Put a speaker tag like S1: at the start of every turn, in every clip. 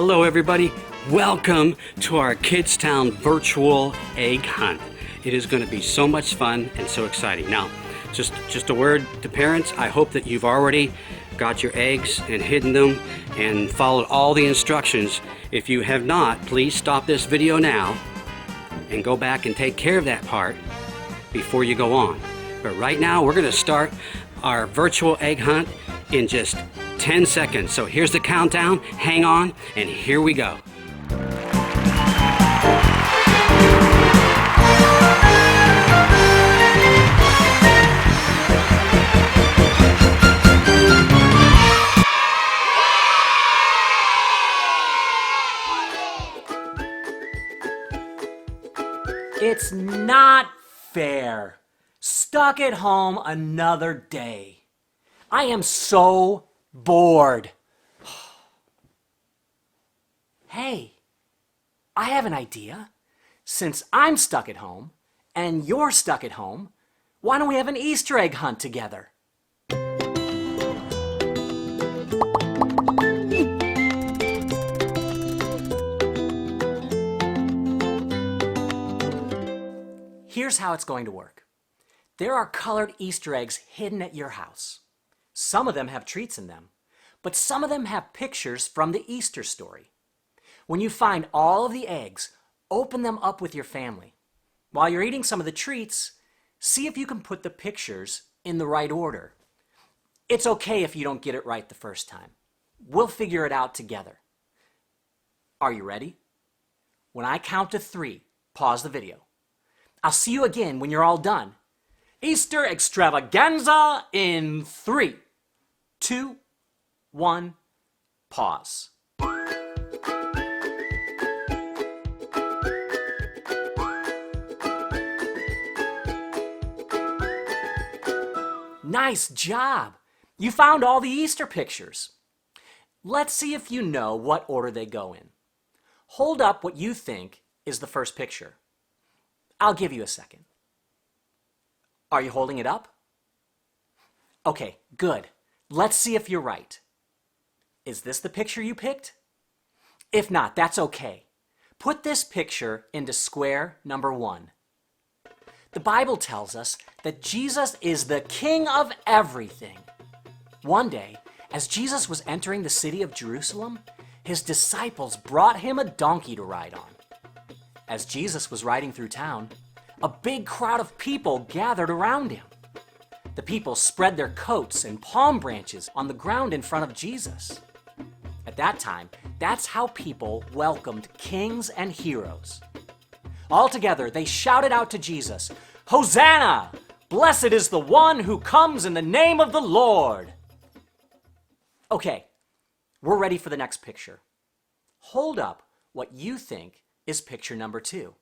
S1: Hello everybody, welcome to our KidzTown virtual egg hunt. It is going to be so much fun and so exciting. Now, just a word to parents, I hope that you've already got your eggs and hidden them and followed all the instructions. If you have not, please stop this video now and go back and take care of that part before you go on. But right now we're going to start our virtual egg hunt in just 10 seconds. So here's the countdown, hang on, and here we go.
S2: It's not fair. Stuck at home another day. I am so bored. Hey, I have an idea. Since I'm stuck at home and you're stuck at home, why don't we have an Easter egg hunt together? Here's how it's going to work. There are colored Easter eggs hidden at your house. Some of them have treats in them, but some of them have pictures from the Easter story. When you find all of the eggs, open them up with your family. While you're eating some of the treats, see if you can put the pictures in the right order. It's okay if you don't get it right the first time. We'll figure it out together. Are you ready? When I count to 3, pause the video. I'll see you again when you're all done. Easter extravaganza in 3, 2, 1, pause. Nice job! You found all the Easter pictures. Let's see if you know what order they go in. Hold up what you think is the first picture. I'll give you a second. Are you holding it up? Okay, good. Let's see if you're right. Is this the picture you picked? If not, that's okay. Put this picture into square number 1. The Bible tells us that Jesus is the King of everything. One day, as Jesus was entering the city of Jerusalem, his disciples brought him a donkey to ride on. As Jesus was riding through town, a big crowd of people gathered around him. The people spread their coats and palm branches on the ground in front of Jesus. At that time, that's how people welcomed kings and heroes. All together, they shouted out to Jesus, "Hosanna! Blessed is the one who comes in the name of the Lord!" Okay, we're ready for the next picture. Hold up what you think is picture number 2.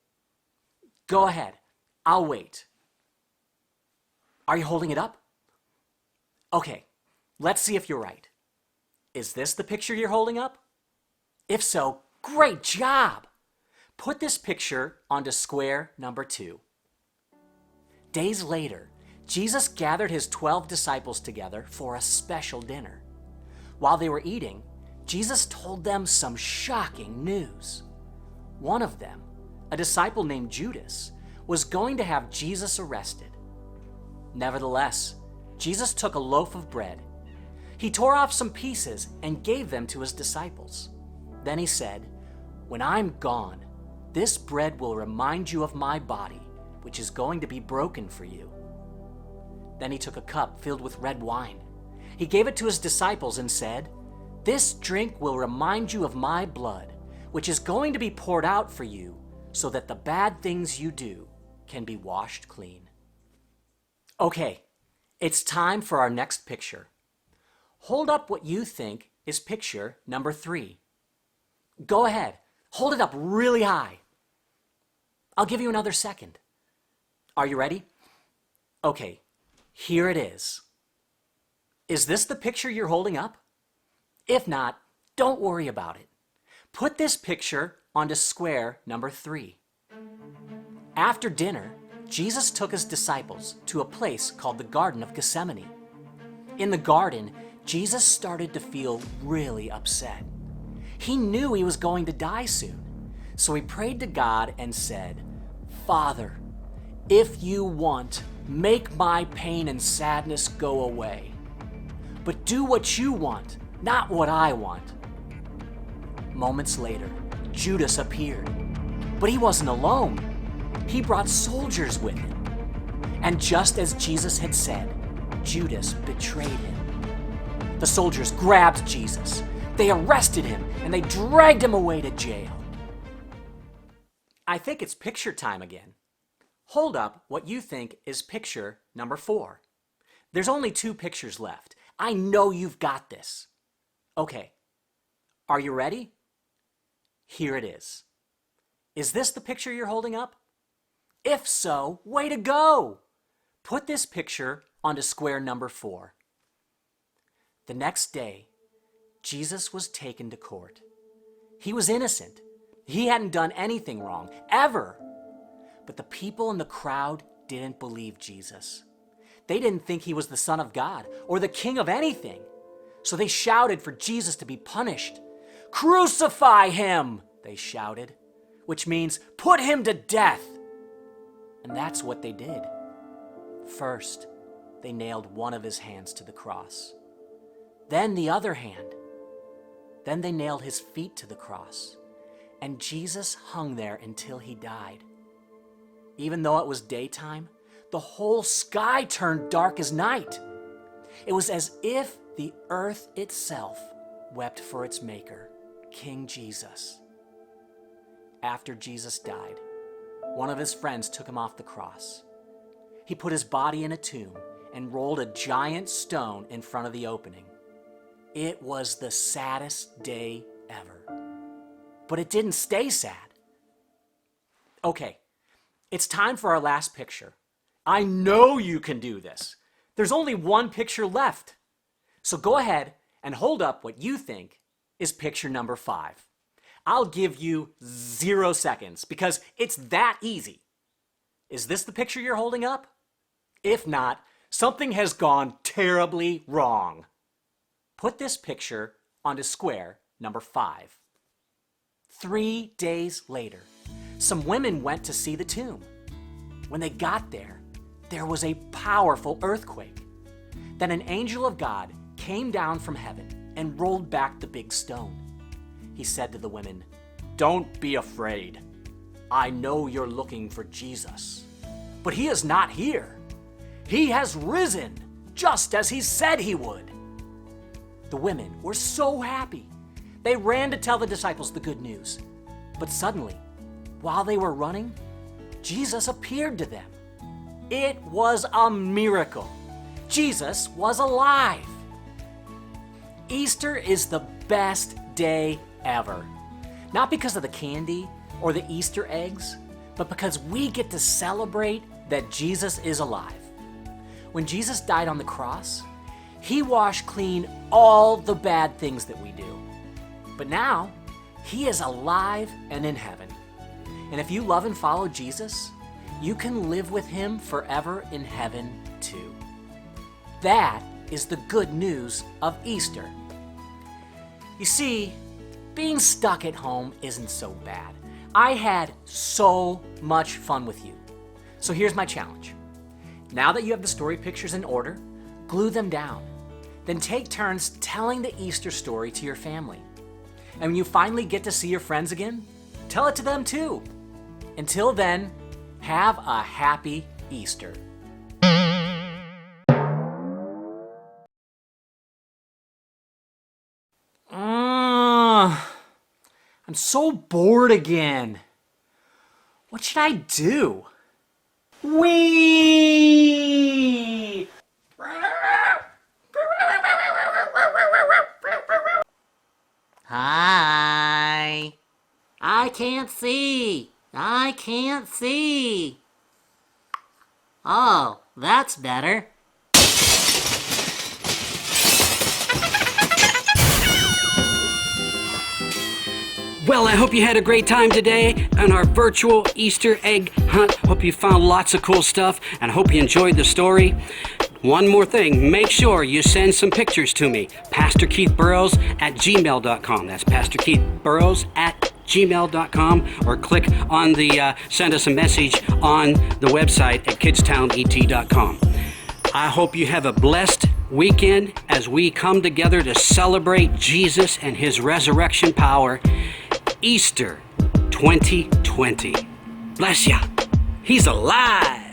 S2: Go ahead. I'll wait. Are you holding it up? Okay, let's see if you're right. Is this the picture you're holding up? If so, great job! Put this picture onto square number 2. Days later, Jesus gathered his 12 disciples together for a special dinner. While they were eating, Jesus told them some shocking news. One of them, a disciple named Judas, was going to have Jesus arrested. Nevertheless, Jesus took a loaf of bread. He tore off some pieces and gave them to his disciples. Then he said, "When I'm gone, this bread will remind you of my body, which is going to be broken for you." Then he took a cup filled with red wine. He gave it to his disciples and said, "This drink will remind you of my blood, which is going to be poured out for you, so that the bad things you do can be washed clean." Okay, it's time for our next picture. Hold up what you think is picture number 3. Go ahead, hold it up really high. I'll give you another second. Are you ready? Okay, here it is. Is this the picture you're holding up? If not, don't worry about it. Put this picture onto square number 3. After dinner, Jesus took his disciples to a place called the Garden of Gethsemane. In the garden, Jesus started to feel really upset. He knew he was going to die soon. So he prayed to God and said, "Father, if you want, make my pain and sadness go away. But do what you want, not what I want." Moments later, Judas appeared. But he wasn't alone. He brought soldiers with him. And just as Jesus had said, Judas betrayed him. The soldiers grabbed Jesus. They arrested him and they dragged him away to jail. I think it's picture time again. Hold up what you think is picture number 4. There's only 2 pictures left. I know you've got this. Okay, are you ready? Here it is. Is this the picture you're holding up? If so, way to go! Put this picture onto square number 4. The next day, Jesus was taken to court. He was innocent. He hadn't done anything wrong, ever. But the people in the crowd didn't believe Jesus. They didn't think he was the Son of God or the King of anything. So they shouted for Jesus to be punished. "Crucify him!" they shouted, which means put him to death. And that's what they did. First, they nailed one of his hands to the cross. Then the other hand. Then they nailed his feet to the cross. And Jesus hung there until he died. Even though it was daytime, the whole sky turned dark as night. It was as if the earth itself wept for its maker, King Jesus. After Jesus died, one of his friends took him off the cross. He put his body in a tomb and rolled a giant stone in front of the opening. It was the saddest day ever. But it didn't stay sad. Okay, it's time for our last picture. I know you can do this. There's only 1 picture left. So go ahead and hold up what you think is picture number 5. I'll give you 0 seconds because it's that easy. Is this the picture you're holding up? If not, something has gone terribly wrong. Put this picture onto square number 5. 3 days later, some women went to see the tomb. When they got there, there was a powerful earthquake. Then an angel of God came down from heaven and rolled back the big stone. He said to the women, "Don't be afraid. I know you're looking for Jesus, but he is not here. He has risen, just as he said he would." The women were so happy. They ran to tell the disciples the good news. But suddenly, while they were running, Jesus appeared to them. It was a miracle. Jesus was alive. Easter is the best day ever. Not because of the candy or the Easter eggs, but because we get to celebrate that Jesus is alive. When Jesus died on the cross, he washed clean all the bad things that we do. But now, he is alive and in heaven. And if you love and follow Jesus, you can live with him forever in heaven too. That is the good news of Easter. You see, being stuck at home isn't so bad. I had so much fun with you. So here's my challenge. Now that you have the story pictures in order, glue them down. Then take turns telling the Easter story to your family. And when you finally get to see your friends again, tell it to them too. Until then, have a happy Easter. I'm so bored again. What should I do? Wee! Hi. I can't see. I can't see. Oh, that's better.
S1: Well, I hope you had a great time today on our virtual Easter egg hunt. Hope you found lots of cool stuff and I hope you enjoyed the story. one more thing, make sure you send some pictures to me. PastorKeithBurrows@gmail.com. That's PastorKeithBurrows@gmail.com, or click on the send us a message on the website at KidzTownET.com. I hope you have a blessed weekend as we come together to celebrate Jesus and his resurrection power. Easter 2020. Bless ya. He's alive.